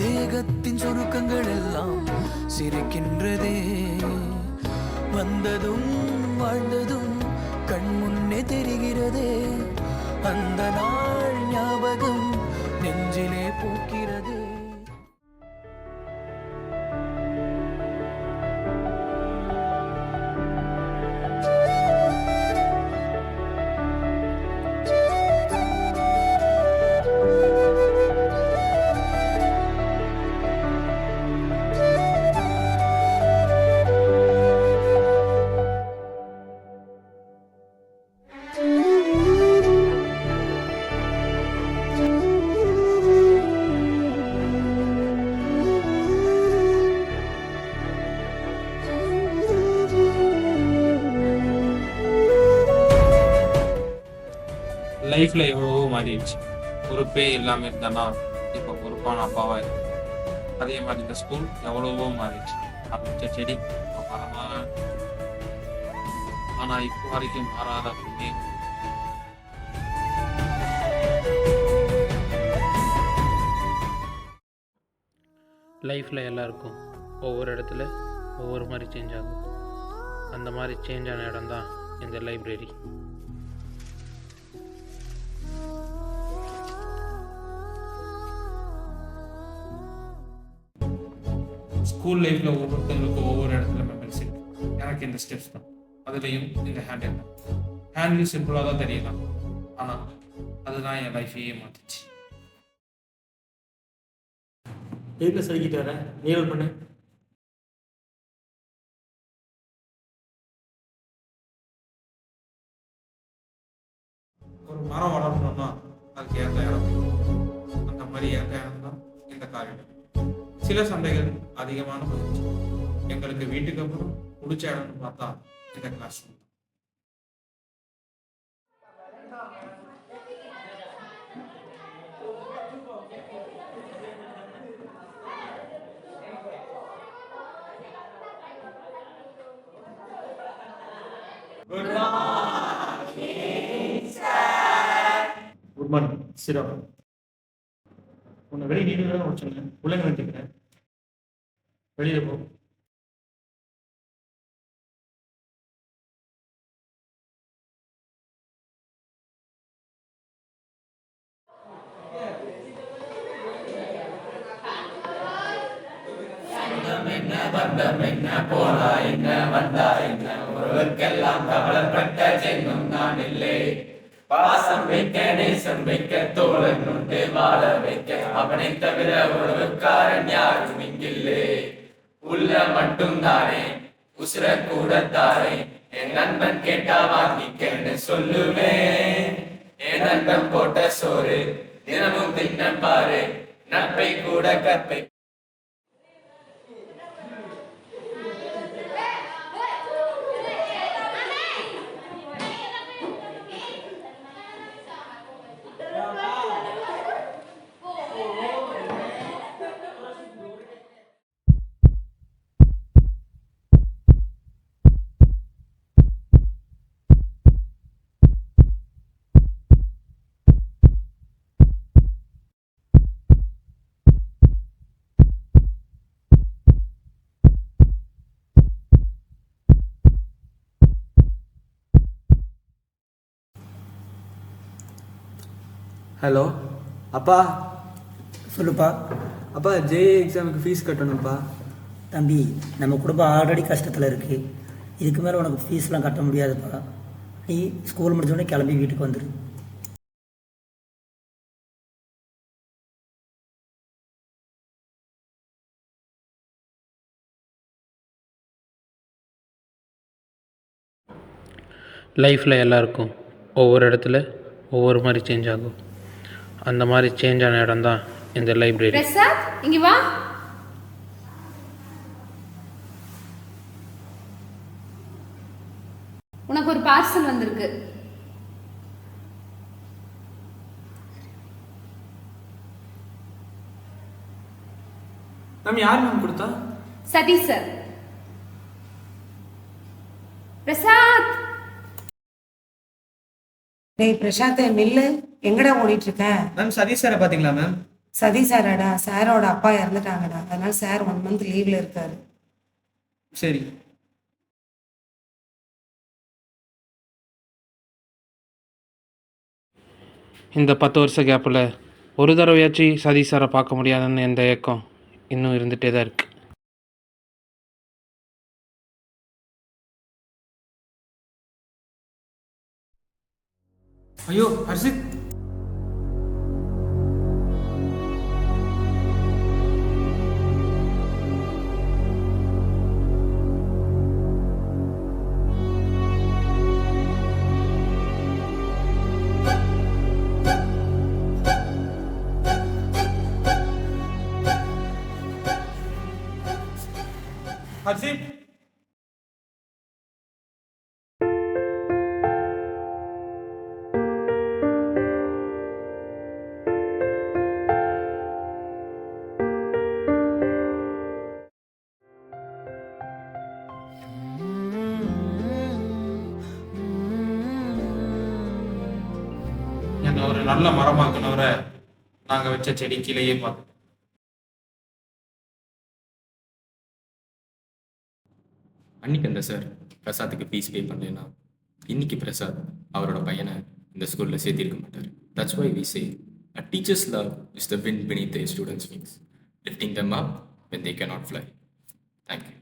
தேகத்தின் சுருக்கங்கள் எல்லாம் சிரிக்கின்றதே. வந்ததும் வாழ்ந்ததும் கண் முன்னே தெரிகிறதே. அந்த நாள் ஞாபகம் நெஞ்சிலே பூக்கிறது. லைஃப்ல எவ்வளவோ மாறிடுச்சு. பொறுப்பே இல்லாமல் இருந்தேன்னா இப்போ பொறுப்பான அப்பாவா இருக்கு. அதே மாதிரி இந்த ஸ்கூல் எவ்வளவோ மாறிடுச்சு. அப்படிச்ச செடி மரமா, ஆனா இப்போ வரைக்கும் மாறாத அப்படின்னே. லைஃப்பில் எல்லாருக்கும் ஒவ்வொரு இடத்துல ஒவ்வொரு மாதிரி சேஞ்ச் ஆகும். அந்த மாதிரி சேஞ்ச் ஆன இடம் தான் இந்த லைப்ரரி. ஸ்கூல் லைஃப்ல ஒவ்வொருத்தவங்களுக்கும் ஒவ்வொரு இடத்துல மெமரிஸ் இருக்கு. எனக்கு இந்த ஸ்டெப்ஸ் தான், அதுலேயும் இந்த ஹேண்டில் தான். ஹேண்டில் சிம்பிளாக தான் தெரியலாம், ஆனால் அதுதான் என் லைஃபையே மாற்றிச்சு. எதுக்கு சொல்லிக்கிட்டு வரேன், நீரோல் பண்ணு. ஒரு மரம் வளரணும்னா அதுக்கு ஏற்ற இடம், அந்த மாதிரி ஏற்ற இடம் தான் இந்த காரிடம். சில சண்டைகள் அதிகமான போயிடுச்சு. எங்களுக்கு வீட்டுக்கு அப்புறம் பிடிச்ச இடம்னு பார்த்தா இந்த கிளாஸ் ரூம். குட் மார்னிங் சிரம். உன்னை வெளியே நீட்டு தான் வச்சுருங்க, பிள்ளைங்க வச்சுக்கிறேன். வெளியில் போ. பந்தம் என்ன போனா என்ன வந்தா என்ன, ஒருவருக்கெல்லாம் கவலைப்பட்ட ஜென்மம் நான் இல்லை. பாசம் வைக்க நேசம் வைக்க தோழன் உண்டு வாழ வைக்க, அவனை தவிர உறவுக்காரன் யாரும் இங்கில்லை. உள்ள மட்டும் தானே உசுர கூட தாரே, என் நண்பன் கேட்டா வாங்கிக்கன்னு சொல்லுவேன். என் நண்பன் போட்ட சோறு தினமும் தின்ன பாரு, நட்பை கூட கற்பை. ஹலோ அப்பா. சொல்லுப்பா. அப்பா ஜே எக்ஸாமுக்கு ஃபீஸ் கட்டணும்ப்பா. தம்பி, நம்ம குடும்பம் ஆல்ரெடி கஷ்டத்தில் இருக்குது. இதுக்கு மேலே உனக்கு ஃபீஸ்லாம் கட்ட முடியாதுப்பா. நீ ஸ்கூல் முடிஞ்சோடனே கிளம்பி வீட்டுக்கு வந்துடு. லைஃப்பில் எல்லாருக்கும் ஒவ்வொரு இடத்துல ஒவ்வொரு மாதிரி சேஞ்ச் ஆகும். அந்த மாதிரி சேஞ்ச் ஆன இடம் தான் இந்த லைப்ரரி. பிரசாத், இங்க வா. உனக்கு ஒரு பார்சல் வந்திருக்கு. மேம் யார் மேம் கொடுத்தா? சதீஷ் சார். பிரசாத். டேய் பிரசாத், நில்லு. எங்கடா ஓடிட்டு இருக்க? மேம் சதீஷ் சாரை பார்த்தீங்களா மேம்? சதி சாராடா, சாரோட அப்பா இறந்துட்டாங்கடா, அதனால சார் 1 மந்த் லீவ்ல இருக்காரு. சரி. இந்த 10 வருஷ கேப்பில் ஒரு தடவையாச்சும் சதீஷ் சாரை பார்க்க முடியாதுன்னு எந்த ஏக்கம் இன்னும் இருந்துகிட்டே தான் இருக்குது. ஐயோ ஹர்ஷித், ஹர்ஷித். என்ன ஒரு நல்ல மரமாக்குனவரை நாங்க வச்ச செடி கீழேயே பார்த்தோம். அன்னைக்கு அந்த சார் பிரசாத்துக்கு ஃபீஸ் பே பண்ணலைன்னா இன்னைக்கு பிரசாத் அவரோட பையனை இந்த ஸ்கூலில் சேர்த்திருக்க மாட்டார். That's why we say a teacher's love is the wind beneath their students' wings, lifting them up when they cannot fly. Thank you.